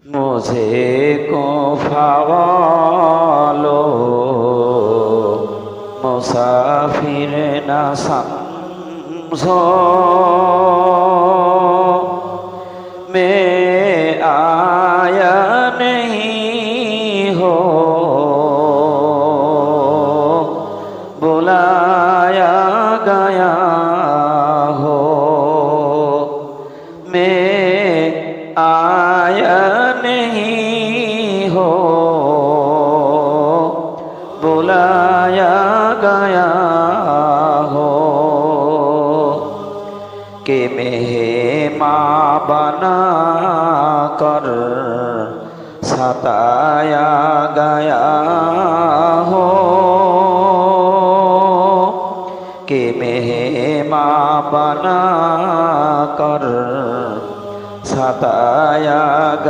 मुझे को फ़वालो मुसाफिर न समझो, मैं आया नहीं हो बुलाया गया हो, मैं आया नहीं हो बुलाया गया हो, कि मेहमान बना कर सताया गया हो, कि मेहमान बना कर सताया